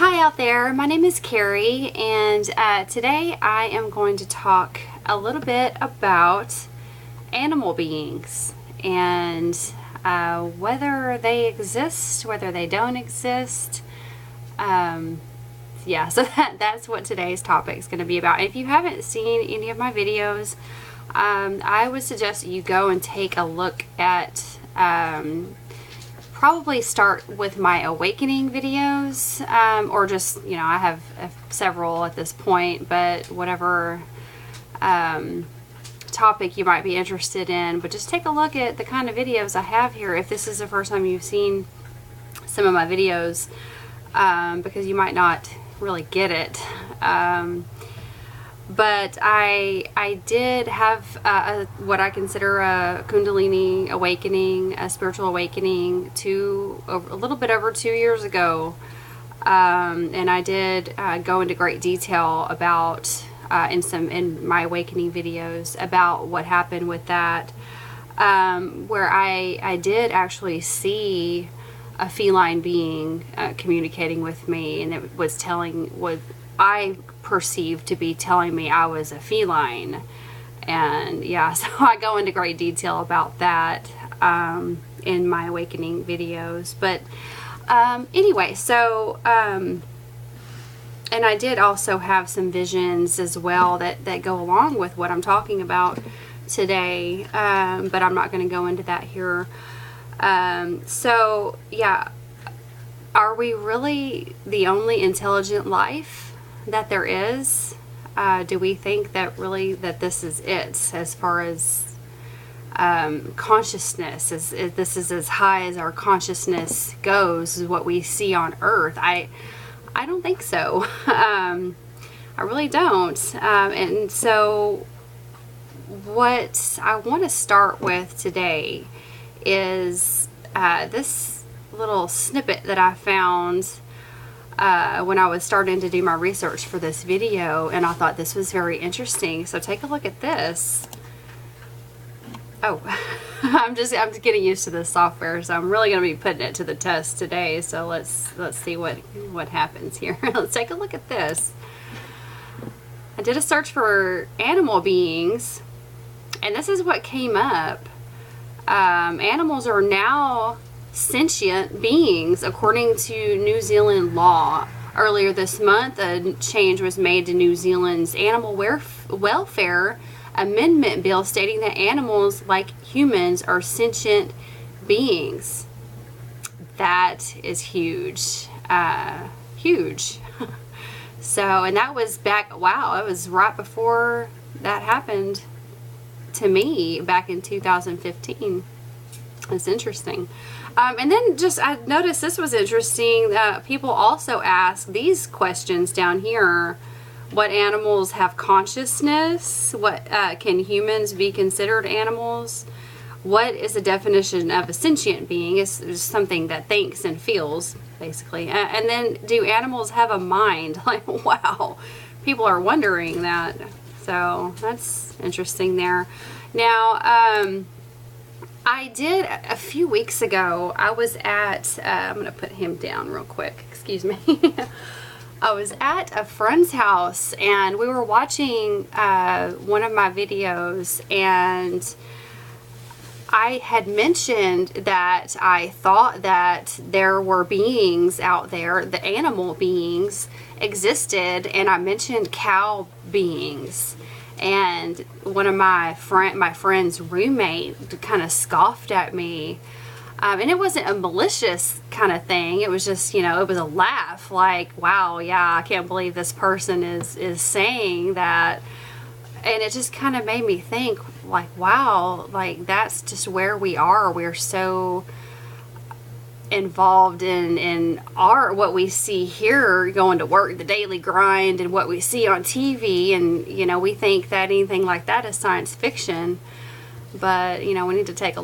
Hi out there, my name is Carrie, and today I am going to talk a little bit about animal beings and whether they exist, whether they don't exist. Yeah, so that's what today's topic is going to be about. And if you haven't seen any of my videos, I would suggest that you go and take a look at probably start with my awakening videos, or just, you know, I have several at this point, but whatever topic you might be interested in, but just take a look at the kind of videos I have here if this is the first time you've seen some of my videos, because you might not really get it. But I did have what I consider a Kundalini awakening, a spiritual awakening, a little bit over 2 years ago. And I did go into great detail about, in my awakening videos, about what happened with that, where I did actually see a feline being communicating with me, and it was telling what I perceived to be telling me I was a feline. And yeah, so I go into great detail about that in my awakening videos. But anyway, so and I did also have some visions as well that go along with what I'm talking about today, but I'm not going to go into that here. So yeah, are we really the only intelligent life that there is? Do we think that really that this is it as far as consciousness? This is as high as our consciousness goes, is what we see on Earth? I don't think so. I really don't. And so what I want to start with today is this little snippet that I found when I was starting to do my research for this video, and I thought this was very interesting. So take a look at this. Oh, I'm just getting used to this software, so I'm really going to be putting it to the test today. So let's see what happens here. Let's take a look at this. I did a search for animal beings, and this is what came up. Animals are now sentient beings according to New Zealand law. Earlier this month, a change was made to New Zealand's Animal Welfare Amendment Bill, stating that animals, like humans, are sentient beings. That is huge. Huge. So, and that was back, wow, it was right before that happened to me back in 2015. It's interesting. And then I noticed this was interesting. People also ask these questions down here. What animals have consciousness? What can humans be considered animals? What is the definition of a sentient being? It's something that thinks and feels, basically. And then, do animals have a mind? Like, wow, people are wondering that. So that's interesting there. Now, I did a few weeks ago, I was at, I'm going to put him down real quick, excuse me. I was at a friend's house, and we were watching one of my videos, and I had mentioned that I thought that there were beings out there, the animal beings existed, and I mentioned cow beings. And one of my friend's roommate kind of scoffed at me. And it wasn't a malicious kind of thing. It was just, you know, it was a laugh. Like, wow, yeah, I can't believe this person is saying that. And it just kind of made me think, like, wow, like, that's just where we are. We're so involved in what we see here, going to work, the daily grind, and what we see on TV, and you know, we think that anything like that is science fiction. But you know, we need to take a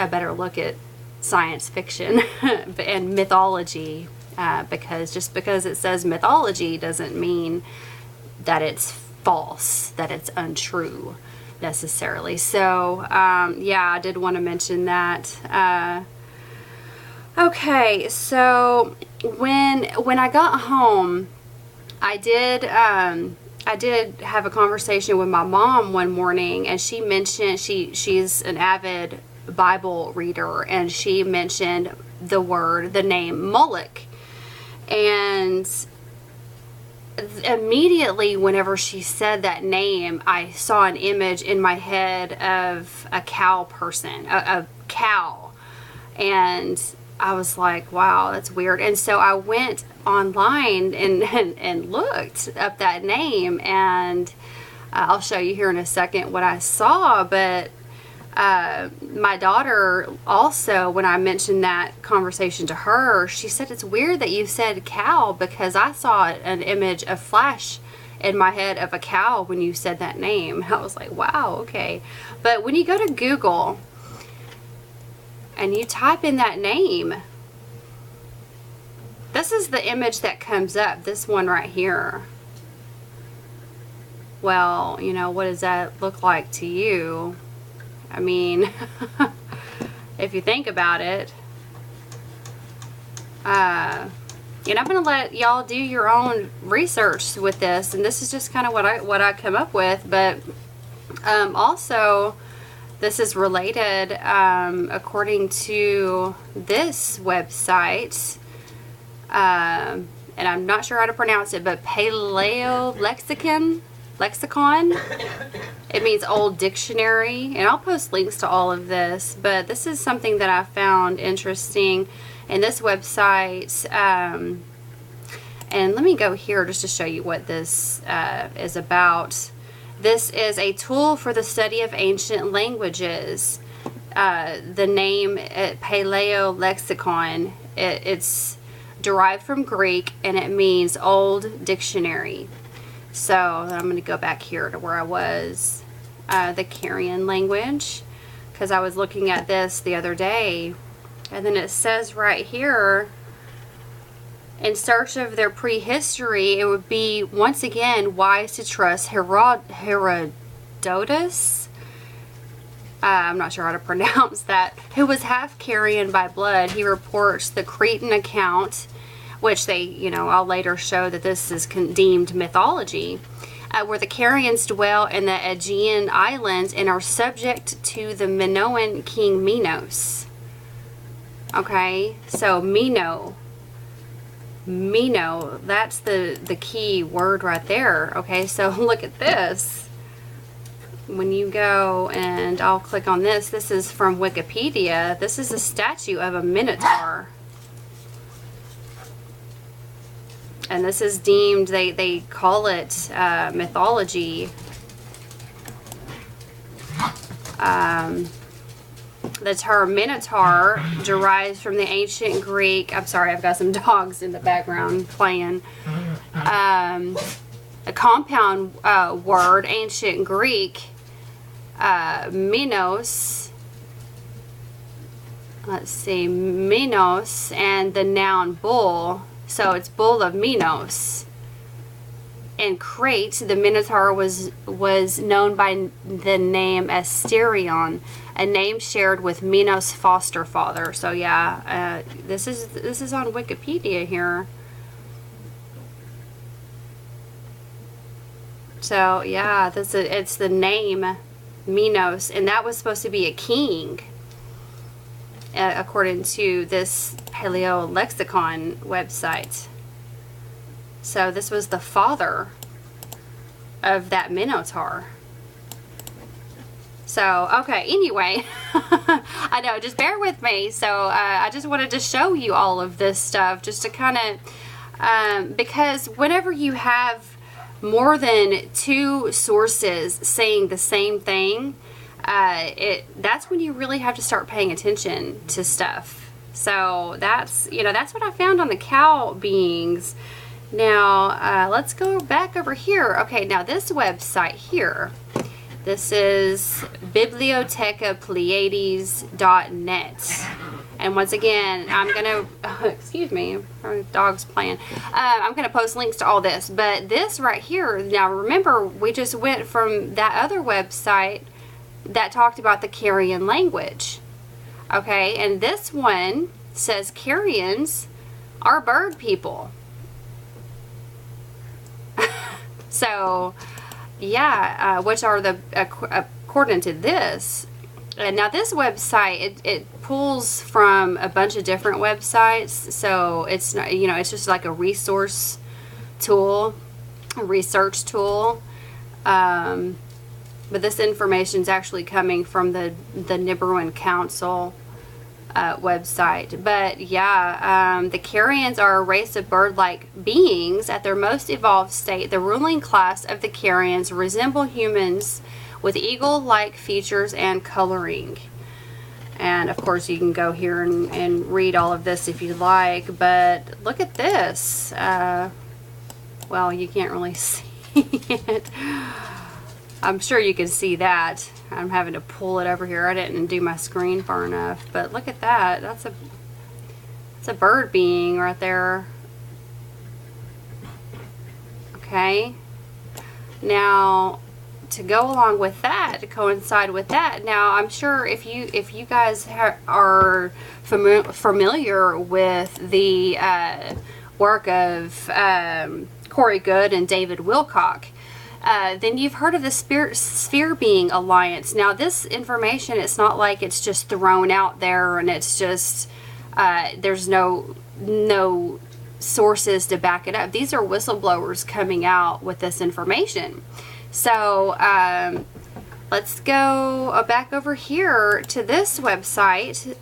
better look at science fiction and mythology, because just because it says mythology doesn't mean that it's false, that it's untrue necessarily. So yeah, I did want to mention that. Okay, so when I got home, I did have a conversation with my mom one morning, and she mentioned she's an avid Bible reader, and she mentioned the name Moloch. And immediately whenever she said that name, I saw an image in my head of a cow person, a cow. And I was like, wow, that's weird. And so I went online and looked up that name, and I'll show you here in a second what I saw. But my daughter also, when I mentioned that conversation to her, she said, it's weird that you said cow, because I saw an image, a flash in my head of a cow when you said that name. I was like, wow, okay. But when you go to Google and you type in that name, this is the image that comes up, this one right here. Well, you know, what does that look like to you? I mean, if you think about it, and I'm going to let y'all do your own research with this, and this is just kind of what I come up with. But also, this is related according to this website, and I'm not sure how to pronounce it, but Paleo Lexicon. It means old dictionary, and I'll post links to all of this, but this is something that I found interesting in this website. And let me go here just to show you what this is about. This is a tool for the study of ancient languages. The name Paleo Lexicon, it's derived from Greek, and it means old dictionary. So I'm going to go back here to where I was, the Carrion language, because I was looking at this the other day, and then it says right here, in search of their prehistory, it would be once again wise to trust Herodotus. I'm not sure how to pronounce that, who was half Carrion by blood. He reports the Cretan account, which they, you know, I'll later show that this is deemed mythology, where the Carians dwell in the Aegean Islands and are subject to the Minoan king Minos. Okay, so Mino, that's the key word right there. Okay, so look at this. When you go, and I'll click on this, this is from Wikipedia. This is a statue of a minotaur. And this is deemed, they call it mythology. The term minotaur derives from the ancient Greek, I'm sorry, I've got some dogs in the background playing. A compound word, ancient Greek, minos. Let's see, minos, and the noun bull. So it's bull of Minos. In Crete, the Minotaur was known by the name Asterion, a name shared with Minos' foster father. So yeah, this is on Wikipedia here. So yeah, it's the name Minos, and that was supposed to be a king, according to this Paleo Lexicon website. So this was the father of that Minotaur. So, okay, anyway, I know, just bear with me. So I just wanted to show you all of this stuff, just to kind of, because whenever you have more than two sources saying the same thing, that's when you really have to start paying attention to stuff. So that's what I found on the cow beings. Now let's go back over here. Okay, now this website here, this is bibliotecapleiades.net. And once again, I'm gonna excuse me, our dog's playing. I'm gonna post links to all this, but this right here, now remember, we just went from that other website that talked about the Carrion language. Okay, and this one says Carrions are bird people. So, yeah, which are the, according to this, and now this website, it pulls from a bunch of different websites, so it's not, you know, it's just like a resource tool, a research tool, but this information is actually coming from the Nibberwin Council website. But yeah, the Carrions are a race of bird-like beings. At their most evolved state, the ruling class of the Carrions resemble humans with eagle-like features and coloring. And of course you can go here and read all of this if you like, but look at this. Well, you can't really see it. I'm sure you can see that. I'm having to pull it over here. I didn't do my screen far enough, but look at that. That's a bird being right there. Okay. Now, to go along with that, to coincide with that, now I'm sure if you guys are familiar with the work of Corey Good and David Wilcock, then you've heard of the Sphere Being Alliance. Now this information, it's not like it's just thrown out there and it's just there's no sources to back it up. These are whistleblowers coming out with this information. So let's go back over here to this website,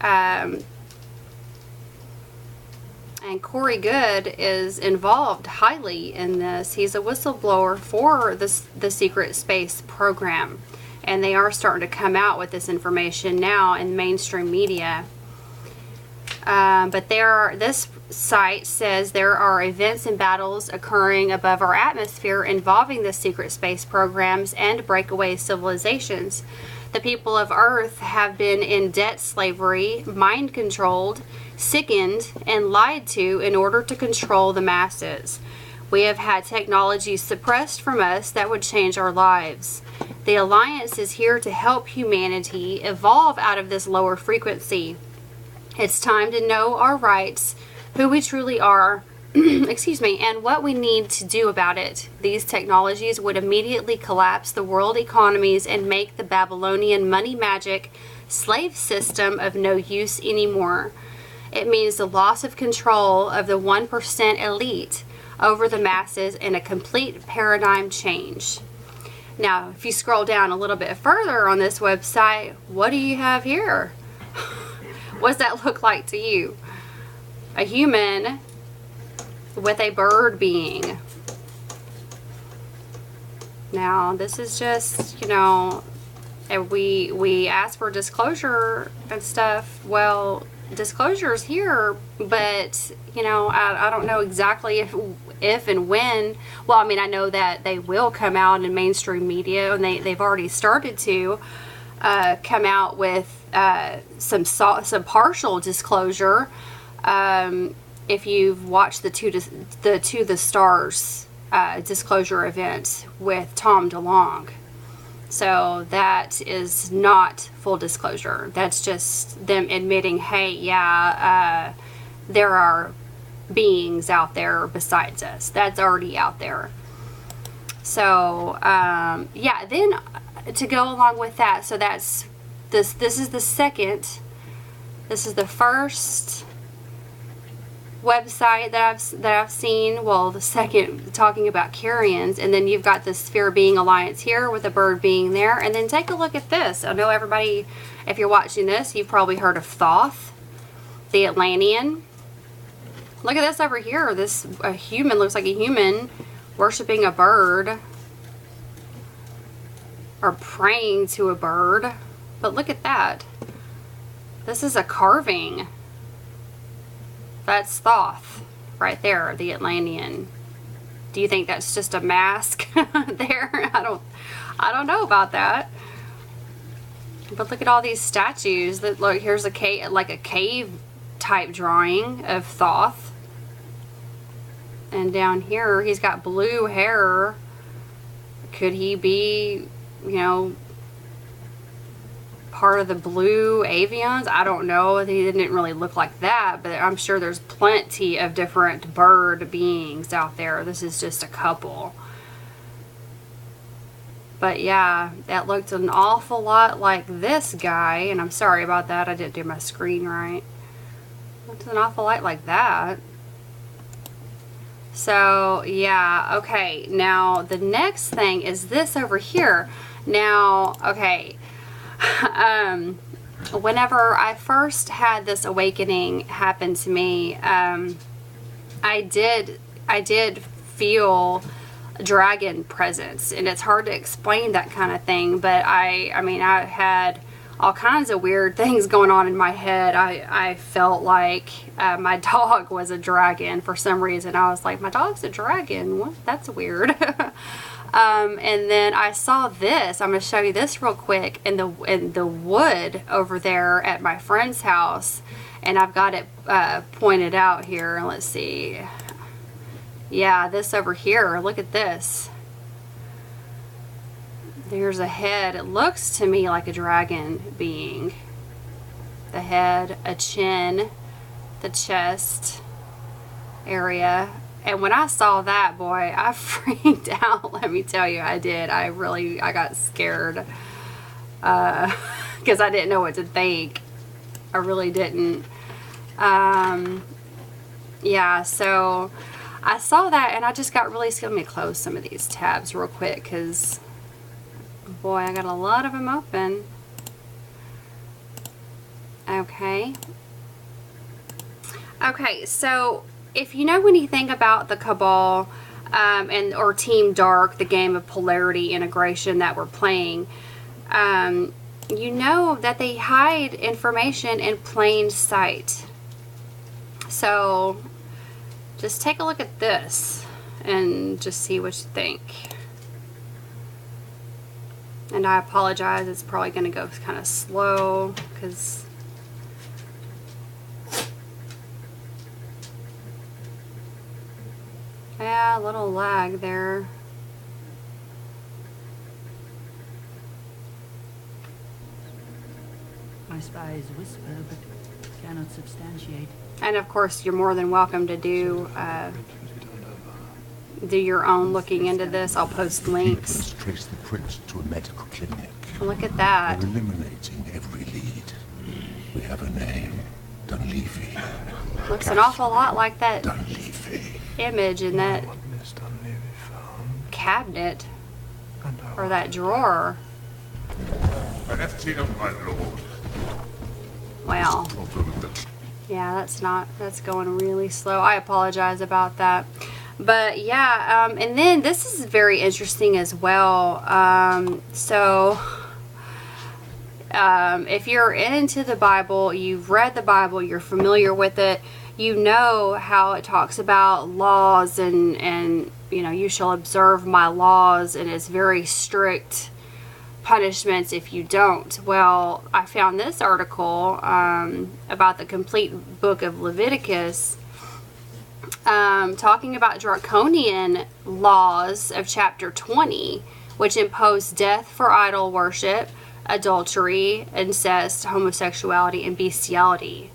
and Corey Good is involved highly in this. He's a whistleblower for the secret space program, and they are starting to come out with this information now in mainstream media. But this site says there are events and battles occurring above our atmosphere involving the secret space programs and breakaway civilizations. The people of Earth have been in debt slavery, mind controlled, sickened, and lied to in order to control the masses. We have had technology suppressed from us that would change our lives. The Alliance is here to help humanity evolve out of this lower frequency. It's time to know our rights, who we truly are, excuse me, and what we need to do about it. These technologies would immediately collapse the world economies and make the Babylonian money magic slave system of no use anymore. It means the loss of control of the 1% elite over the masses and a complete paradigm change. Now, if you scroll down a little bit further on this website, what do you have here? What does that look like to you? A human with a bird being. Now, this is just, you know, and we ask for disclosure and stuff. Well, disclosure is here, but, you know, I don't know exactly if and when. Well, I mean, I know that they will come out in mainstream media, and they've already started to come out with some partial disclosure. If you've watched the To the Stars disclosure event with Tom DeLonge. So that is not full disclosure. That's just them admitting, hey, yeah, there are beings out there besides us. That's already out there. So, yeah, then to go along with that, so that's this is the second, this is the first website that I've seen. Well, the second talking about Carrions, and then you've got the Sphere Being Alliance here with a bird being there. And then take a look at this. I know everybody, if you're watching this, you've probably heard of Thoth, the Atlantean. Look at this over here. This a human, looks like a human worshiping a bird or praying to a bird. But look at that. This is a carving. That's Thoth right there, the Atlantean. Do you think that's just a mask there? I don't know about that. But look at all these statues. That look, here's a cave, like a cave type drawing of Thoth. And down here, he's got blue hair. Could he be, you know, part of the blue avians. I don't know. They didn't really look like that, but I'm sure there's plenty of different bird beings out there. This is just a couple. But yeah, that looked an awful lot like this guy, and I'm sorry about that. I didn't do my screen right. Looked an awful lot like that. So yeah, okay, now the next thing is this over here. Now, okay, whenever I first had this awakening happen to me, I did feel dragon presence, and it's hard to explain that kind of thing, but I mean, I had all kinds of weird things going on in my head. I felt like my dog was a dragon for some reason. I was like, my dog's a dragon? What? That's weird. And then I saw this. I'm going to show you this real quick in the wood over there at my friend's house, and I've got it pointed out here. Let's see. Yeah, this over here. Look at this. There's a head. It looks to me like a dragon being. The head, a chin, the chest area. And when I saw that, boy, I freaked out. Let me tell you, I did. I got scared. Because I didn't know what to think. I really didn't. Yeah, so I saw that and I just got really scared. Let me close some of these tabs real quick, because boy, I got a lot of them open. Okay. Okay, so if you know anything about the Cabal or Team Dark, the game of polarity integration that we're playing, you know that they hide information in plain sight. So just take a look at this and just see what you think. And I apologize, it's probably going to go kind of slow because yeah, a little lag there. My spies whisper but cannot substantiate. And of course, you're more than welcome to do your own looking into this. I'll post links. Trace the prince to a medical clinic. Look at that. We're eliminating every lead. We have a name. Dunleavy. Looks an awful lot like that Dunleavy. image in that cabinet or that drawer. My lord. Well, yeah, that's going really slow. I apologize about that. But yeah, and then this is very interesting as well. If you're into the Bible, you've read the Bible, you're familiar with it, you know how it talks about laws and you know, you shall observe my laws, and it's very strict punishments if you don't. Well, I found this article about the complete book of Leviticus, talking about Draconian laws of chapter 20, which impose death for idol worship, adultery, incest, homosexuality, and bestiality.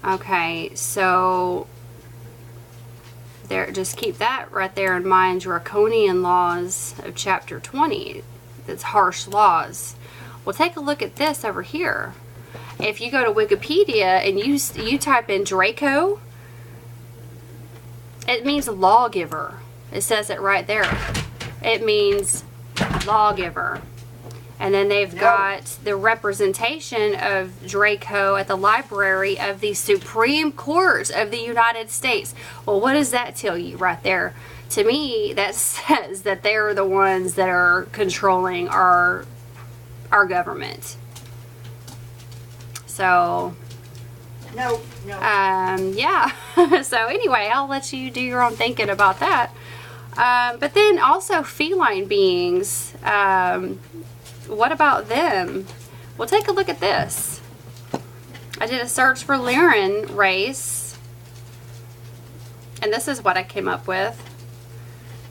Okay, so there, just keep that right there in mind. Draconian laws of chapter 20. That's harsh laws. Well, take a look at this over here. If you go to Wikipedia and you type in Draco, it means lawgiver. It says it right there. It means lawgiver. And then they've got the representation of Draco at the library of the Supreme Court of the United States. Well, what does that tell you right there? To me, that says that they're the ones that are controlling our government. So, No. yeah. So anyway, I'll let you do your own thinking about that. But then also feline beings. What about them? Well, take a look at this. I did a search for Lyran race, and this is what I came up with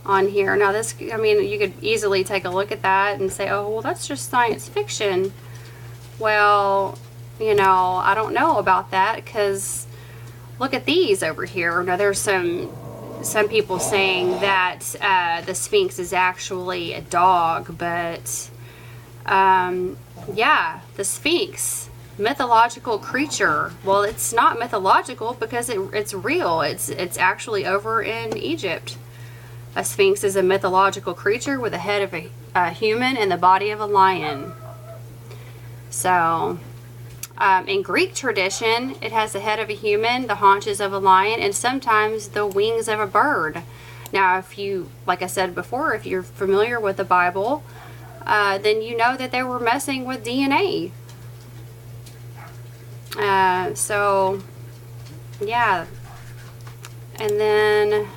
on here. Now this, I mean, you could easily take a look at that and say, oh, well, that's just science fiction. Well, you know, I don't know about that, because look at these over here. Now there's some people saying that the Sphinx is actually a dog, but yeah, the Sphinx, mythological creature. Well, it's not mythological because it's real. It's actually over in Egypt. A Sphinx is a mythological creature with the head of a human and the body of a lion. So, in Greek tradition, it has the head of a human, the haunches of a lion, and sometimes the wings of a bird. Now, if you, like I said before, if you're familiar with the Bible, then you know that they were messing with DNA. So, yeah. And then...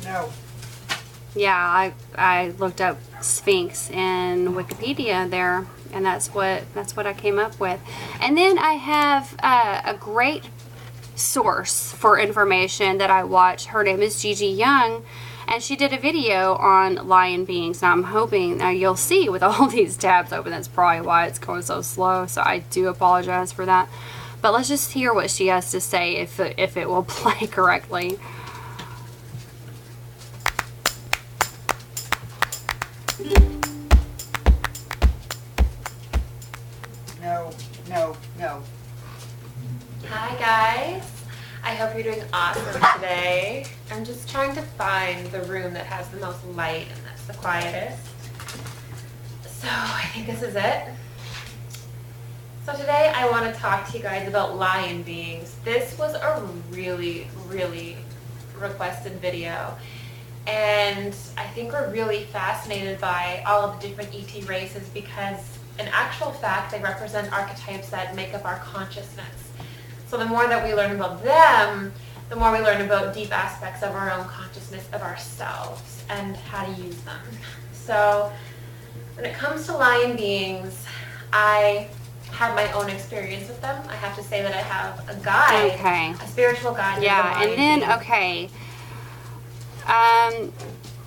No. Yeah, I looked up Sphinx in Wikipedia there, and that's what I came up with. And then I have a great source for information that I watch. Her name is Gigi Young, and she did a video on lion beings. Now I'm hoping, now you'll see with all these tabs open, that's probably why it's going so slow, so I do apologize for that. But let's just hear what she has to say, if it will play correctly. No. Hi guys, I hope you're doing awesome today. I'm just trying to find the room that has the most light and that's the quietest. So I think this is it. So today I want to talk to you guys about lion beings. This was a really requested video, and I think we're really fascinated by all of the different ET races because in actual fact, they represent archetypes that make up our consciousness. So the more that we learn about them, the more we learn about deep aspects of our own consciousness of ourselves and how to use them. So when it comes to lion beings, I have my own experience with them. I have to say that I have a guide, Okay. a spiritual guide. Yeah, and then, okay.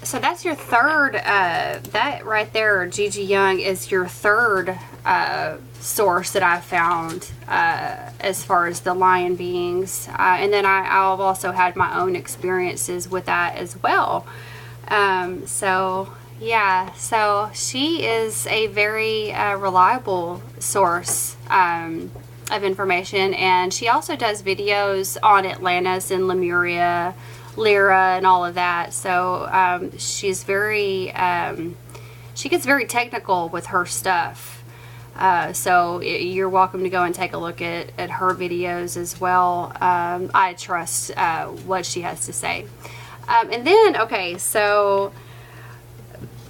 So that's your third, that right there, Gigi Young, is your third source that I found as far as the lion beings. And then I've also had my own experiences with that as well. So, yeah, so she is a very reliable source of information. And she also does videos on Atlantis and Lemuria, Lyra, and all of that. So she's very she gets very technical with her stuff, so you're welcome to go and take a look at her videos as well. I trust what she has to say. And then, okay, so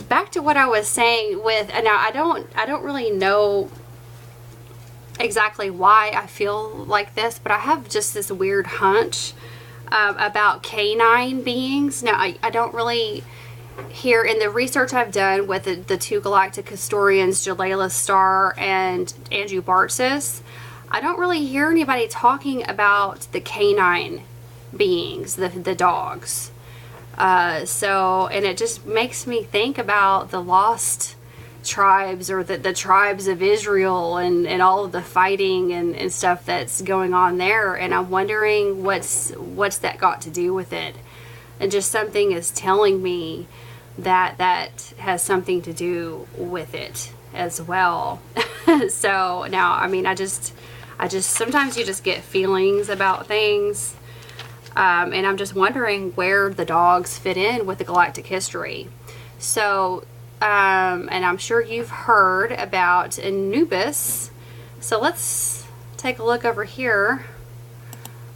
back to what I was saying with, now I don't really know exactly why I feel like this, but I have just this weird hunch about canine beings. Now, I don't really hear, in the research I've done with the two galactic historians, Jalala Starr and Andrew Bartzis, I don't really hear anybody talking about the canine beings, the dogs. So, and it just makes me think about the lost tribes, or the tribes of Israel, and all of the fighting and stuff that's going on there, and I'm wondering what's that got to do with it. And just something is telling me that has something to do with it as well. So now, I mean, I just sometimes you just get feelings about things, and I'm just wondering where the dogs fit in with the galactic history. So and I'm sure you've heard about Anubis. So let's take a look over here.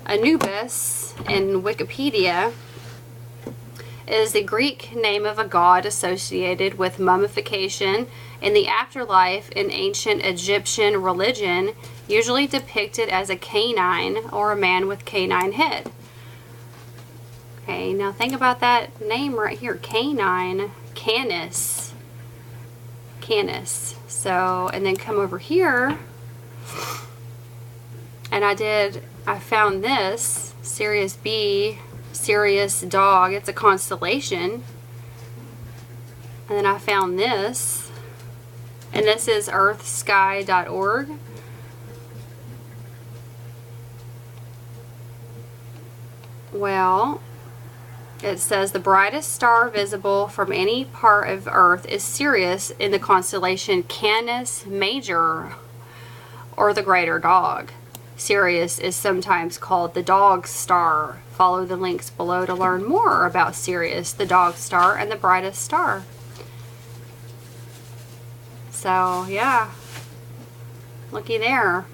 Anubis in Wikipedia is the Greek name of a god associated with mummification in the afterlife in ancient Egyptian religion, usually depicted as a canine or a man with canine head. Okay, now think about that name right here, canine, Canis. So, and then come over here, and I found this Sirius B, Sirius dog. It's a constellation. And then I found this And this is earthsky.org. Well, it says the brightest star visible from any part of Earth is Sirius in the constellation Canis Major, or the Greater Dog. Sirius is sometimes called the Dog Star. Follow the links below to learn more about Sirius, the Dog Star, and the brightest star. So, yeah. Looky there.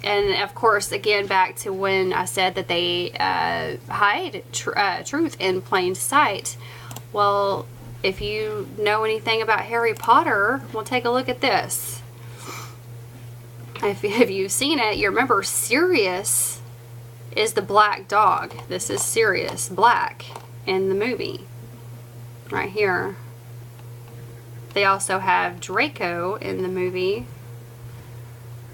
And of course, again, back to when I said that they hide truth in plain sight. Well, if you know anything about Harry Potter, we'll take a look at this. If you've seen it, you remember Sirius is the black dog. This is Sirius, black, in the movie. Right here. They also have Draco in the movie.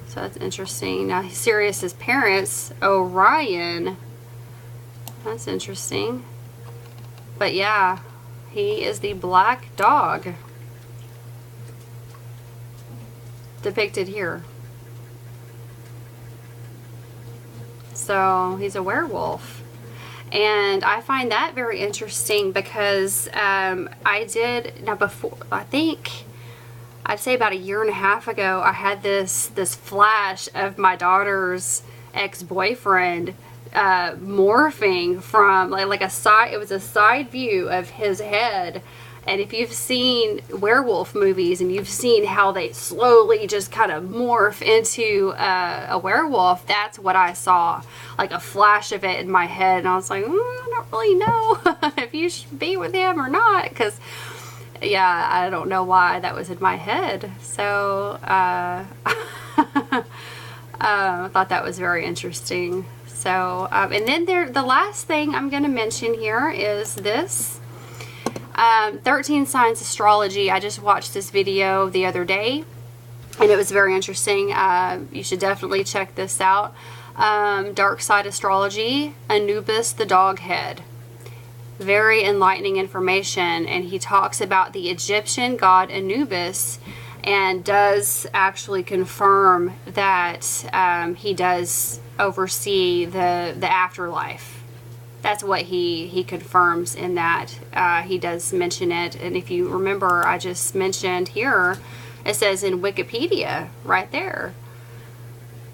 So that's interesting. Now, Sirius's parents, Orion. That's interesting. But yeah, he is the black dog depicted here. So he's a werewolf. And I find that very interesting because I did, now before, I think, I'd say about a year and a half ago, I had this flash of my daughter's ex-boyfriend morphing from like a side, it was a side view of his head. And if you've seen werewolf movies and you've seen how they slowly just kind of morph into a werewolf, that's what I saw, like a flash of it in my head. And I was like, I don't really know if you should be with him or not, because yeah, I don't know why that was in my head. So I thought that was very interesting. So and then the last thing I'm going to mention here is this 13 Signs Astrology. I just watched this video the other day and it was very interesting. You should definitely check this out. Dark Side Astrology, Anubis the Doghead. Very enlightening information, and he talks about the Egyptian god Anubis and does actually confirm that he does oversee the afterlife. That's what he confirms in that. He does mention it, and if you remember, I just mentioned here, it says in Wikipedia right there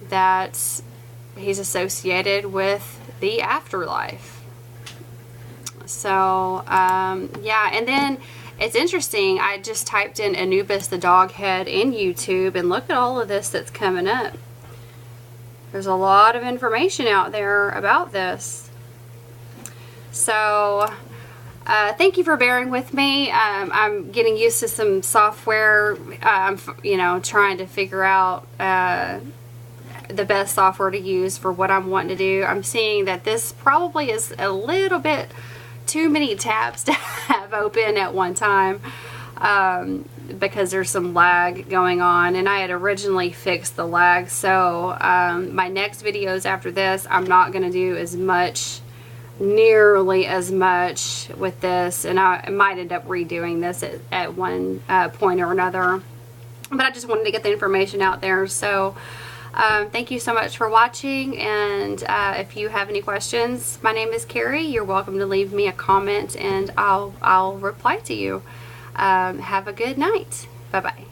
that he's associated with the afterlife. So, yeah, and then it's interesting, I just typed in Anubis the Doghead in YouTube, and look at all of this that's coming up. There's a lot of information out there about this. So, thank you for bearing with me. I'm getting used to some software. I'm, trying to figure out the best software to use for what I'm wanting to do. I'm seeing that this probably is a little bit too many tabs to have open at one time because there's some lag going on, and I had originally fixed the lag. So my next videos after this, I'm not going to do nearly as much with this, and I might end up redoing this at one point or another, but I just wanted to get the information out there. So thank you so much for watching, and if you have any questions, my name is Carrie. You're welcome to leave me a comment and I'll reply to you. Have a good night. Bye-bye.